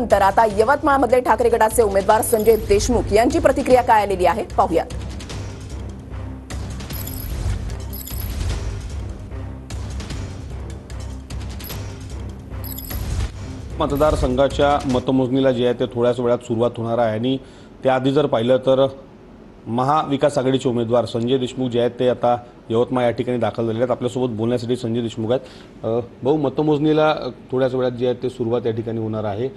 नंतर आता यवतमाळमधले ठाकरे गटाचे उमेदवार संजय देशमुख यांची प्रतिक्रिया काय आलेली आहे पाहूयात। मतदारसंघाच्या मतमोजणीला जे आहे ते थोड्याच वेळात सुरुवात होणार आहे आणि त्याआधी जर पाहिलं तर महाविकास आघाडीचे उमेदवार संजय देशमुख जे आहेत ते आता यवतमाळ या ठिकाणी दाखल झालेले आहेत। आपल्यासोबत बोलण्यासाठी संजय देशमुख आहेत। भाऊ, मतमोजणीला थोड्याच वेळात जे आहे ते सुरुवात या ठिकाणी होणार आहे।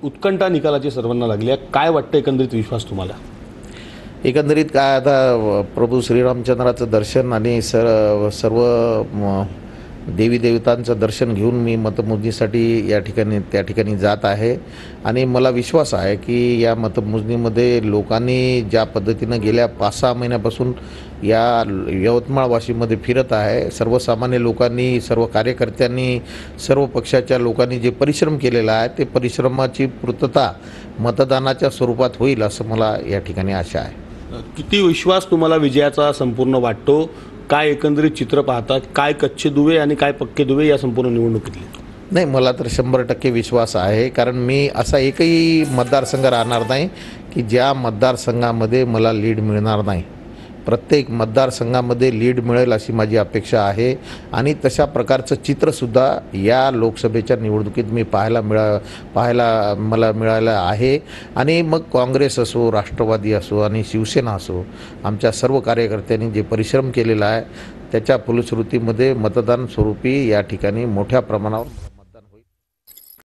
उत्कंठा निकालाची सर्वांना लागली आहे, काय वाटतं एकंदरीत विश्वास तुम्हाला? एकंदरीत काय, आता प्रभू श्रीरामचंद्राचं दर्शन आणि सर्व देवी देवतांचं दर्शन घेऊन मी मतमोजणीसाठी त्या ठिकाणी जात आहे आणि मला विश्वास आहे की या मतमोजणीमध्ये लोकांनी ज्या पद्धतीनं गेल्या 5-6 महिन्यापासून या यवतमाळवाशीमध्ये फिरत आहे, सर्वसामान्य लोकांनी, सर्व कार्यकर्त्यांनी, सर्व पक्षाच्या लोकांनी जे परिश्रम केलेला आहे ते परिश्रमाची पूर्तता मतदानाच्या स्वरूपात होईल असं मला या ठिकाणी आशा आहे। किती विश्वास तुम्हाला विजयाचा संपूर्ण वाटतो? काय एकंदरीत चित्र पाहतात? काय कच्चे दुवे आणि काय पक्के दुवे या संपूर्ण निवडणुकीतले? नाही, मला तर 100% विश्वास आहे, कारण मी असा एकही मतदारसंघ राहणार नाही की ज्या मतदारसंघामध्ये मला लीड मिळणार नाही। प्रत्येक मतदारसंघामध्ये लीड मिळेल अशी माझी अपेक्षा आहे आणि तशा प्रकारचं चित्रसुद्धा या लोकसभेच्या निवडणुकीत मी पाहायला मला मिळालं आहे। आणि मग काँग्रेस असो, राष्ट्रवादी असो आणि शिवसेना असो, आमच्या सर्व कार्यकर्त्यांनी जे परिश्रम केलेला आहे त्याच्या फलश्रुतीमध्ये मतदान स्वरूपी या ठिकाणी मोठ्या प्रमाणावर